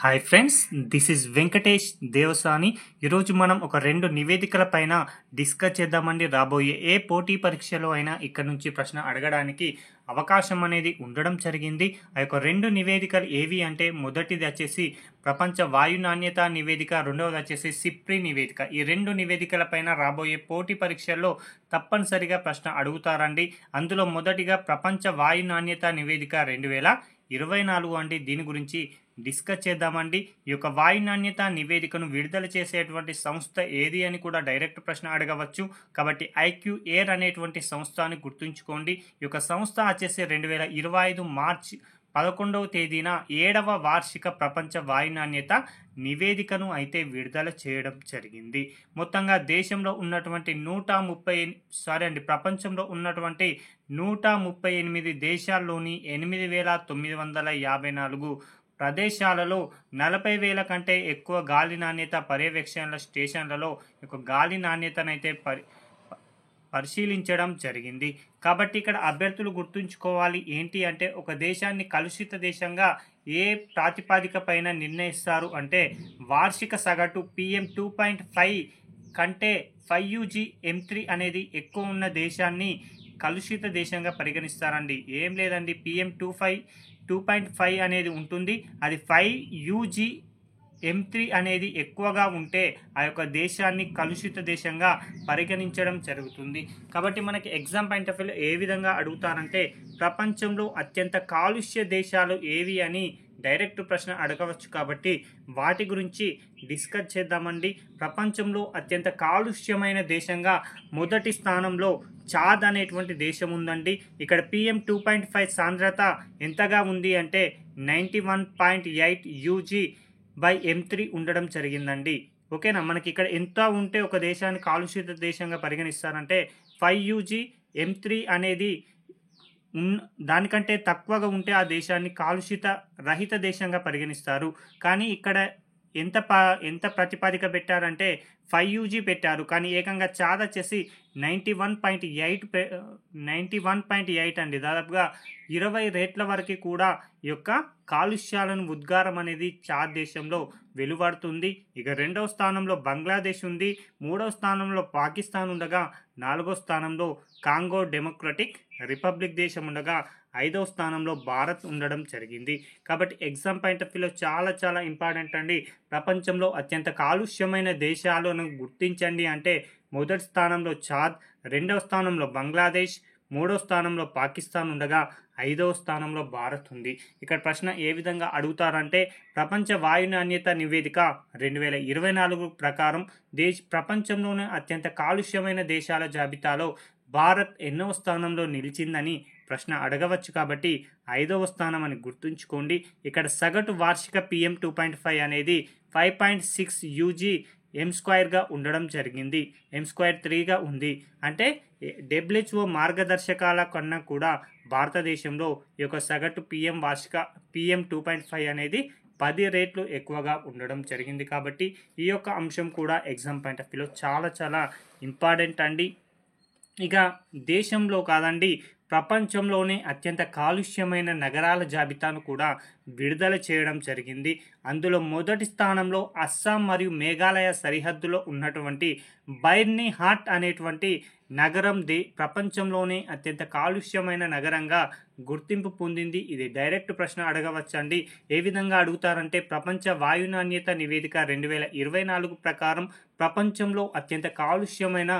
Hi friends, this is Venkatesh Devasani. ఈరోజు మనం ఒక 2 నివేదికల పైన డిస్కస్ చేద్దామండి. రాబోయే ఏ పోటీ పరీక్షలో అయినా ఇక్కడ నుంచి ప్రశ్న అడగడానికి అవకాశం అనేది ఉండడం జరిగింది. ఆ యొక్క 2 నివేదికలు ఏవి అంటే, మొదటిది వచ్చేసి ప్రపంచ వాయు నాణ్యత నివేదిక, రెండవది వచ్చేసి సిప్రి నివేదిక. ఈ 2 నివేదికల పైన రాబోయే పోటీ పరీక్షల్లో తప్పనిసరిగా ప్రశ్న అడుగుతారండి. అందులో మొదటిగా ప్రపంచ వాయు నాణ్యత నివేదిక 2024 అండి. దీని గురించి డిస్కస్ చేద్దామండి. ఈ యొక్క వాయు నాణ్యత నివేదికను విడుదల చేసేటువంటి సంస్థ ఏది అని కూడా డైరెక్ట్ ప్రశ్న అడగవచ్చు. కాబట్టి ఐక్యూ ఎయిర్ అనేటువంటి సంస్థ అని గుర్తుంచుకోండి. ఈ యొక్క సంస్థ వచ్చేసి 2025 మార్చి 11వ తేదీన 7వ వార్షిక ప్రపంచ వాయు నాణ్యత నివేదికను అయితే విడుదల చేయడం జరిగింది. మొత్తంగా దేశంలో ఉన్నటువంటి ప్రపంచంలో ఉన్నటువంటి 138 దేశాల్లోని 8,954 ప్రదేశాలలో 40,000 కంటే ఎక్కువ గాలి నాణ్యత పర్యవేక్షణల స్టేషన్లలో గాలి నాణ్యతనైతే పరిశీలించడం జరిగింది. కాబట్టి ఇక్కడ అభ్యర్థులు గుర్తుంచుకోవాలి ఏంటి అంటే, ఒక దేశాన్ని కలుషిత దేశంగా ఏ ప్రాతిపదిక పైన నిర్ణయిస్తారు అంటే, వార్షిక సగటు PM2.5 కంటే 5UG M3 అనేది ఎక్కువ ఉన్న దేశాన్ని కలుషిత దేశంగా పరిగణిస్తారండి. ఏం లేదండి, PM2.5 అనేది ఉంటుంది. అది 5UG M3 అనేది ఎక్కువగా ఉంటే ఆ యొక్క దేశాన్ని కలుషిత దేశంగా పరిగణించడం జరుగుతుంది. కాబట్టి మనకి ఎగ్జామ్ పాయింట్ ఆఫ్ వ్యూలో ఏ విధంగా అడుగుతారంటే, ప్రపంచంలో అత్యంత కాలుష్య దేశాలు ఏవి అని డైరెక్ట్ ప్రశ్న అడగవచ్చు. కాబట్టి వాటి గురించి డిస్కస్ చేద్దామండి. ప్రపంచంలో అత్యంత కాలుష్యమైన దేశంగా మొదటి స్థానంలో చాద్ అనేటువంటి దేశం ఉందండి. ఇక్కడ PM2.5 సాంద్రత ఎంతగా ఉంది అంటే 91.8 UG/M3 ఉండడం జరిగిందండి. ఓకేనా, మనకి ఇక్కడ ఎంత ఉంటే ఒక దేశాన్ని కాలుష్యత దేశంగా పరిగణిస్తారంటే 5UG/M3 అనేది దానికంటే తక్కువగా ఉంటే ఆ దేశాన్ని కాలుష్యత రహిత దేశంగా పరిగణిస్తారు. కానీ ఇక్కడ ఎంత ప్రతిపాదిక పెట్టారంటే 5UG పెట్టారు. కానీ ఏకంగా చాద్ వచ్చేసి 91.8 అండి. దాదాపుగా 20 రేట్ల వరకు కూడా ఈ యొక్క కాలుష్యాలను ఉద్గారం అనేది చాద్ దేశంలో వెలువడుతుంది. ఇక 2వ స్థానంలో బంగ్లాదేశ్ ఉంది, 3వ స్థానంలో పాకిస్తాన్ ఉండగా, 4వ స్థానంలో కాంగో డెమోక్రటిక్ రిపబ్లిక్ దేశం ఉండగా, 5వ స్థానంలో భారత్ ఉండడం జరిగింది. కాబట్టి ఎగ్జామ్ పాయింట్ ఆఫ్ వ్యూలో చాలా ఇంపార్టెంట్ అండి. ప్రపంచంలో అత్యంత కాలుష్యమైన దేశాలను గుర్తించండి అంటే, మొదటి స్థానంలో చాద్, 2వ స్థానంలో బంగ్లాదేశ్, 3వ స్థానంలో పాకిస్తాన్ ఉండగా, 5వ స్థానంలో భారత్ ఉంది. ఇక్కడ ప్రశ్న ఏ విధంగా అడుగుతారంటే, ప్రపంచ వాయు నాణ్యత నివేదిక 2024 ప్రకారం ప్రపంచంలోనే అత్యంత కాలుష్యమైన దేశాల జాబితాలో భారత్ ఎన్నవ స్థానంలో నిలిచిందని ప్రశ్న అడగవచ్చు. కాబట్టి 5వ స్థానం అని గుర్తుంచుకోండి. ఇక్కడ సగటు వార్షిక PM2.5 అనేది 5.6 UG/M²గా ఉండడం జరిగింది. M²3గా ఉంది. అంటే WHO మార్గదర్శకాల కన్నా కూడా భారతదేశంలో ఈ యొక్క సగటు PM2.5 అనేది 10 రేట్లు ఎక్కువగా ఉండడం జరిగింది. కాబట్టి ఈ యొక్క అంశం కూడా ఎగ్జామ్ పాయింట్ ఆఫ్ వ్యూలో చాలా ఇంపార్టెంట్ అండి. ఇక దేశంలో కాదండి, ప్రపంచంలోనే అత్యంత కాలుష్యమైన నగరాల జాబితాను కూడా విడుదల చేయడం జరిగింది. అందులో మొదటి స్థానంలో అస్సాం మరియు మేఘాలయ సరిహద్దులో ఉన్నటువంటి బైర్నిహాట్ అనేటువంటి నగరం ప్రపంచంలోనే అత్యంత కాలుష్యమైన నగరంగా గుర్తింపు పొందింది. ఇది డైరెక్ట్ ప్రశ్న అడగవచ్చండి. ఏ విధంగా అడుగుతారంటే, ప్రపంచ వాయు నాణ్యత నివేదిక 2024 ప్రకారం ప్రపంచంలో అత్యంత కాలుష్యమైన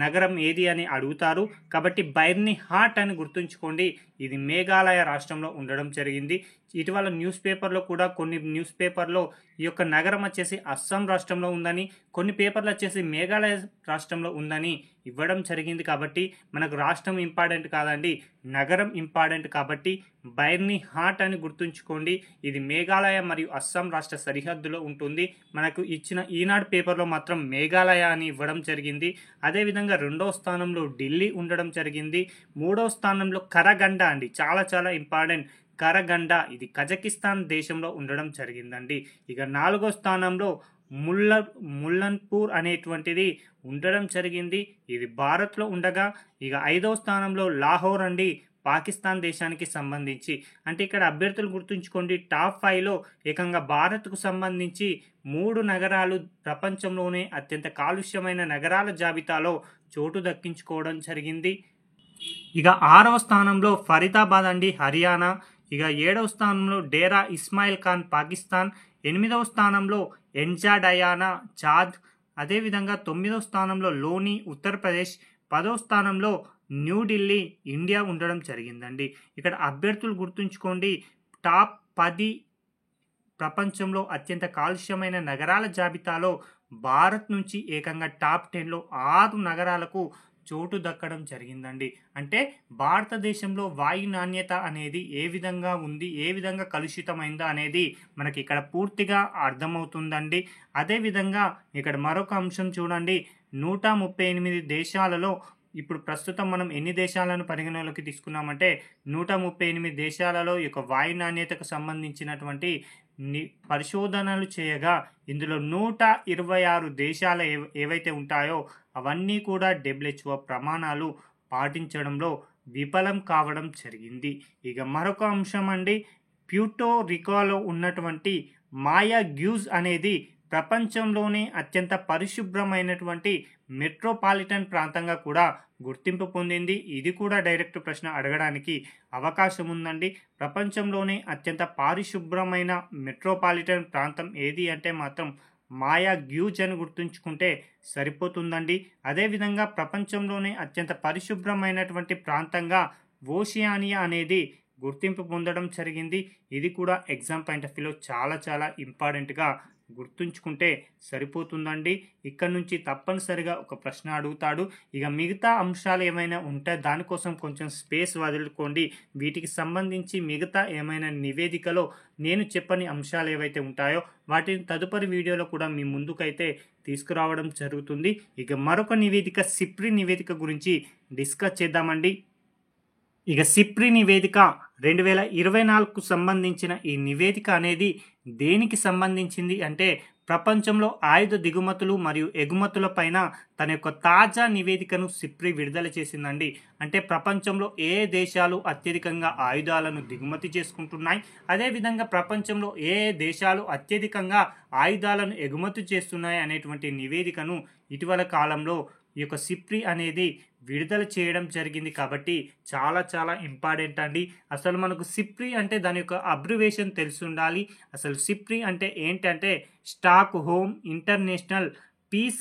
నగరం ఏది అని అడుగుతారు. కాబట్టి బైర్నిహాట్ అని గుర్తుంచుకోండి. ఇది మేఘాలయ రాష్ట్రంలో ఉండడం జరిగింది. ఇటీవల న్యూస్ పేపర్లో కూడా కొన్ని న్యూస్ పేపర్లో ఈ యొక్క నగరం వచ్చేసి అస్సాం రాష్ట్రంలో ఉందని, కొన్ని పేపర్లు వచ్చేసి మేఘాలయ రాష్ట్రంలో ఉందని ఇవ్వడం జరిగింది. కాబట్టి మనకు రాష్ట్రం ఇంపార్టెంట్ కాదండి, నగరం ఇంపార్టెంట్. కాబట్టి బైర్నిహాట్ అని గుర్తుంచుకోండి. ఇది మేఘాలయ మరియు అస్సాం రాష్ట్ర సరిహద్దులో ఉంటుంది. మనకు ఇచ్చిన ఈనాడు పేపర్లో మాత్రం మేఘాలయ అని ఇవ్వడం జరిగింది. అదేవిధంగా 2వ స్థానంలో ఢిల్లీ ఉండడం జరిగింది. 3వ స్థానంలో కరగండ అండి, చాలా ఇంపార్టెంట్. కరగండ ఇది కజకిస్తాన్ దేశంలో ఉండడం జరిగిందండి. ఇక 4వ స్థానంలో ముల్లన్పూర్ అనేటువంటిది ఉండడం జరిగింది. ఇది భారత్లో ఉండగా, ఇక 5వ స్థానంలో లాహోర్ అండి, పాకిస్తాన్ దేశానికి సంబంధించి. అంటే ఇక్కడ అభ్యర్థులు గుర్తుంచుకోండి, టాప్ 5లో ఏకంగా భారత్కు సంబంధించి 3 నగరాలు ప్రపంచంలోనే అత్యంత కాలుష్యమైన నగరాల జాబితాలో చోటు దక్కించుకోవడం జరిగింది. ఇక 6వ స్థానంలో ఫరీదాబాద్ అండి, హర్యానా. ఇక 7వ స్థానంలో డేరా ఇస్మాయిల్ ఖాన్, పాకిస్తాన్. 8వ స్థానంలో ఎన్జా డయానా, చాద్. అదేవిధంగా 9వ స్థానంలో లోని, ఉత్తరప్రదేశ్. 10వ స్థానంలో న్యూఢిల్లీ, ఇండియా ఉండడం జరిగిందండి. ఇక్కడ అభ్యర్థులు గుర్తుంచుకోండి, టాప్ 10 ప్రపంచంలో అత్యంత కాలుష్యమైన నగరాల జాబితాలో భారత్ నుంచి ఏకంగా టాప్ 10లో 6 నగరాలకు చోటు దక్కడం జరిగిందండి. అంటే భారతదేశంలో వాయు నాణ్యత అనేది ఏ విధంగా ఉంది, ఏ విధంగా కలుషితమైందా అనేది మనకి ఇక్కడ పూర్తిగా అర్థమవుతుందండి. అదేవిధంగా ఇక్కడ మరొక అంశం చూడండి, 138 దేశాలలో ఇప్పుడు ప్రస్తుతం మనం ఎన్ని దేశాలను పరిగణలోకి తీసుకున్నామంటే 138 దేశాలలో ఈ యొక్క వాయు నాణ్యతకు సంబంధించినటువంటి పరిశోధనలు చేయగా ఇందులో 126 దేశాలు ఏవైతే ఉంటాయో అవన్నీ కూడా WHO ప్రమాణాలు పాటించడంలో విఫలం కావడం జరిగింది. ఇక మరొక అంశం అండి, ప్యూర్టో రికోలో ఉన్నటువంటి మాయాగ్యూజ్ అనేది ప్రపంచంలోనే అత్యంత పరిశుభ్రమైనటువంటి మెట్రోపాలిటన్ ప్రాంతంగా కూడా గుర్తింపు పొందింది. ఇది కూడా డైరెక్ట్ ప్రశ్న అడగడానికి అవకాశం ఉందండి. ప్రపంచంలోనే అత్యంత పరిశుభ్రమైన మెట్రోపాలిటన్ ప్రాంతం ఏది అంటే మాత్రం మాయాగ్యూజ్ అని గుర్తుంచుకుంటే సరిపోతుందండి. అదేవిధంగా ప్రపంచంలోనే అత్యంత పరిశుభ్రమైనటువంటి ప్రాంతంగా ఓషియానియా అనేది గుర్తింపు పొందడం జరిగింది. ఇది కూడా ఎగ్జామ్ పాయింట్ ఆఫ్ వ్యూలో చాలా చాలా ఇంపార్టెంట్గా గుర్తుంచుకుంటే సరిపోతుందండి. ఇక్కడ నుంచి తప్పనిసరిగా ఒక ప్రశ్న అడుగుతాడు. ఇక మిగతా అంశాలు ఏమైనా ఉంటే దానికోసం కొంచెం స్పేస్ వదులుకోండి. వీటికి సంబంధించి మిగతా ఏమైనా నివేదికలో నేను చెప్పని అంశాలు ఏవైతే ఉంటాయో వాటిని తదుపరి వీడియోలో కూడా మీ ముందుకైతే తీసుకురావడం జరుగుతుంది. ఇక మరొక నివేదిక, సిప్రి నివేదిక గురించి డిస్కస్ చేద్దామండి. ఇక సిప్రి నివేదిక 2024కు సంబంధించిన ఈ నివేదిక అనేది దేనికి సంబంధించింది అంటే ప్రపంచంలో ఆయుధ దిగుమతులు మరియు ఎగుమతుల పైన తన యొక్క తాజా నివేదికను సిప్రి విడుదల చేసిందండి. అంటే ప్రపంచంలో ఏ దేశాలు అత్యధికంగా ఆయుధాలను దిగుమతి చేసుకుంటున్నాయి, అదేవిధంగా ప్రపంచంలో ఏ దేశాలు అత్యధికంగా ఆయుధాలను ఎగుమతి చేస్తున్నాయి అనేటువంటి నివేదికను ఇటీవల కాలంలో ఈ యొక్క సిప్రి అనేది విడుదల చేయడం జరిగింది. కాబట్టి చాలా చాలా ఇంపార్టెంట్ అండి. అసలు మనకు సిప్రి అంటే దాని యొక్క అబ్రివేషన్ తెలిసి ఉండాలి. అసలు సిప్రి అంటే ఏంటంటే Stockholm international peace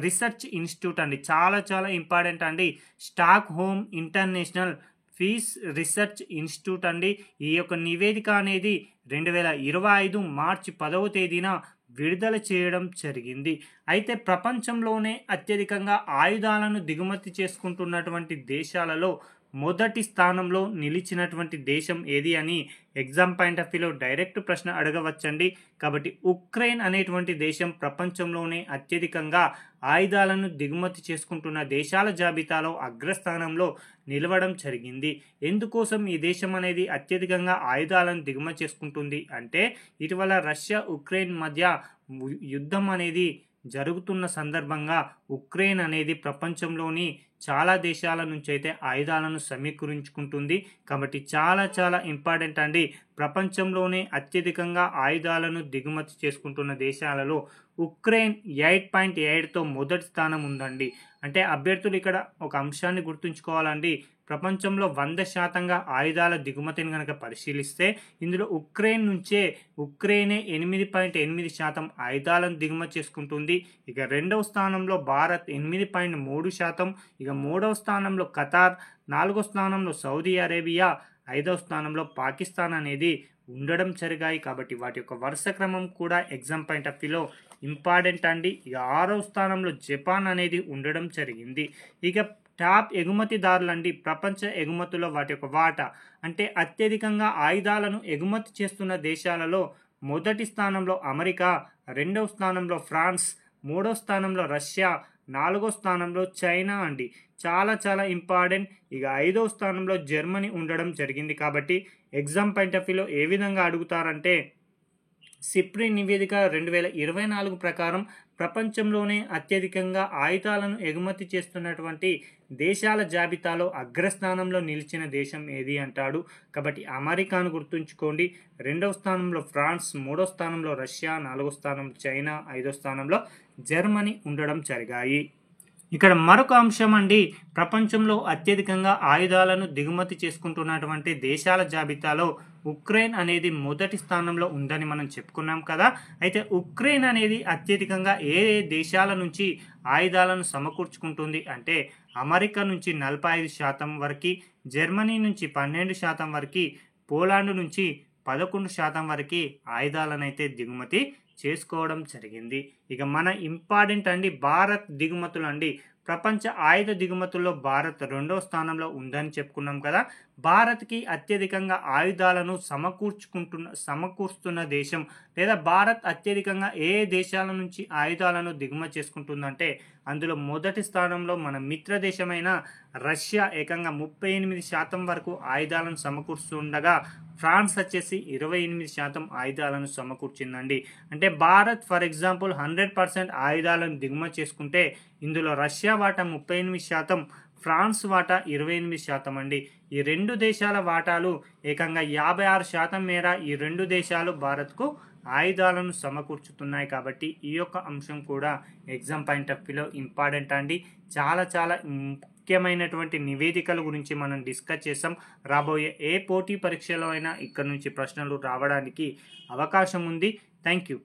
research institute అండి. చాలా చాలా ఇంపార్టెంట్ అండి. Stockholm international peace research institute అండి. ఈ యొక్క నివేదిక అనేది 2025 మార్చి 10వ తేదీన విడుదల చేయడం జరిగింది. అయితే ప్రపంచంలోనే అత్యధికంగా ఆయుధాలను దిగుమతి చేసుకుంటున్నటువంటి దేశాలలో మొదటి స్థానంలో నిలిచినటువంటి దేశం ఏది అని ఎగ్జామ్ పాయింట్ ఆఫ్ వ్యూలో డైరెక్ట్ ప్రశ్న అడగవచ్చండి. కాబట్టి ఉక్రెయిన్ అనేటువంటి దేశం ప్రపంచంలోనే అత్యధికంగా ఆయుధాలను దిగుమతి చేసుకుంటున్న దేశాల జాబితాలో అగ్రస్థానంలో నిలవడం జరిగింది. ఎందుకోసం ఈ దేశం అనేది అత్యధికంగా ఆయుధాలను దిగుమతి చేసుకుంటుంది అంటే ఇటీవల రష్యా ఉక్రెయిన్ మధ్య యుద్ధం అనేది జరుగుతున్న సందర్భంగా ఉక్రెయిన్ అనేది ప్రపంచంలోని చాలా దేశాల నుంచి అయితే ఆయుధాలను సమీకరించుకుంటుంది. కాబట్టి చాలా చాలా ఇంపార్టెంట్ అండి. ప్రపంచంలోనే అత్యధికంగా ఆయుధాలను దిగుమతి చేసుకుంటున్న దేశాలలో ఉక్రెయిన్ 8.8తో మొదటి స్థానం ఉందండి. అంటే అభ్యర్థులు ఇక్కడ ఒక అంశాన్ని గుర్తుంచుకోవాలండి. ప్రపంచంలో 100% ఆయుధాల దిగుమతిని కనుక పరిశీలిస్తే ఇందులో ఉక్రెయినే 8.8% ఆయుధాలను దిగుమతి చేసుకుంటుంది. ఇక రెండవ స్థానంలో భారత్ 8.3%, ఇక మూడవ స్థానంలో ఖతార్, 4వ స్థానంలో సౌదీ అరేబియా, 5వ స్థానంలో పాకిస్తాన్ అనేది ఉండడం జరిగాయి. కాబట్టి వాటి యొక్క వరుస క్రమం కూడా ఎగ్జామ్ పాయింట్ ఆఫ్ వ్యూలో ఇంపార్టెంట్ అండి. ఇక 6వ స్థానంలో జపాన్ అనేది ఉండడం జరిగింది. ఇక టాప్ ఎగుమతిదారులండి, ప్రపంచ ఎగుమతుల్లో వాటి యొక్క వాటా అంటే అత్యధికంగా ఆయుధాలను ఎగుమతి చేస్తున్న దేశాలలో మొదటి స్థానంలో అమెరికా, రెండవ స్థానంలో ఫ్రాన్స్, మూడవ స్థానంలో రష్యా, 4వ స్థానంలో చైనా అండి. చాలా చాలా ఇంపార్టెంట్. ఇక 5వ స్థానంలో జర్మనీ ఉండడం జరిగింది. కాబట్టి ఎగ్జామ్ పాయింట్ ఆఫ్ వ్యూలో ఏ విధంగా అడుగుతారంటే సిప్రి నివేదిక 2024 ప్రకారం ప్రపంచంలోనే అత్యధికంగా ఆయుధాలను ఎగుమతి చేస్తున్నటువంటి దేశాల జాబితాలో అగ్రస్థానంలో నిలిచిన దేశం ఏది అంటాడు. కాబట్టి అమెరికాను గుర్తుంచుకోండి. 2వ స్థానంలో ఫ్రాన్స్, 3వ స్థానంలో రష్యా, 4వ స్థానంలో చైనా, 5వ స్థానంలో జర్మనీ ఉండడం జరిగాయి. ఇక్కడ మరొక అంశం అండి, ప్రపంచంలో అత్యధికంగా ఆయుధాలను దిగుమతి చేసుకుంటున్నటువంటి దేశాల జాబితాలో ఉక్రెయిన్ అనేది మొదటి స్థానంలో ఉందని మనం చెప్పుకున్నాం కదా. అయితే ఉక్రెయిన్ అనేది అత్యధికంగా ఏ దేశాల నుంచి ఆయుధాలను సమకూర్చుకుంటుంది అంటే అమెరికా నుంచి 45% వరకు, జర్మనీ నుంచి 12% వరకు, పోలాండ్ నుంచి 11% వరకు ఆయుధాలనైతే దిగుమతి చేసుకోవడం జరిగింది. ఇక మన ఇంపార్టెంట్ అండి భారత్ దిగుమతులు అండి. ప్రపంచ ఆయుధ దిగుమతుల్లో భారత్ 2వ స్థానంలో ఉందని చెప్పుకున్నాం కదా. భారత్కి అత్యధికంగా ఆయుధాలను సమకూరుస్తున్న దేశం లేదా భారత్ అత్యధికంగా ఏ దేశాల నుంచి ఆయుధాలను దిగుమతి చేసుకుంటుందంటే అందులో మొదటి స్థానంలో మన మిత్ర దేశమైన రష్యా ఏకంగా 38% వరకు ఆయుధాలను సమకూరుస్తుండగా ఫ్రాన్స్ వచ్చేసి 28% ఆయుధాలను సమకూర్చిందండి. అంటే భారత్ ఫర్ ఎగ్జాంపుల్ 100% ఆయుధాలను దిగుమతి చేసుకుంటే ఇందులో రష్యా వాటా 38%, ఫ్రాన్స్ వాటా 28% అండి. ఈ రెండు దేశాల వాటాలు ఏకంగా 56% మేర ఈ రెండు దేశాలు భారత్కు ఆయుధాలను సమకూర్చుతున్నాయి. కాబట్టి ఈ యొక్క అంశం కూడా ఎగ్జామ్ పాయింట్ ఆఫ్ వ్యూలో ఇంపార్టెంట్ అండి. చాలా ముఖ్యమైనటువంటి నివేదికల గురించి మనం డిస్కస్ చేసాం. రాబోయే ఏ పోటీ పరీక్షలో అయినా ఇక్కడ నుంచి ప్రశ్నలు రావడానికి అవకాశం ఉంది. Thank you.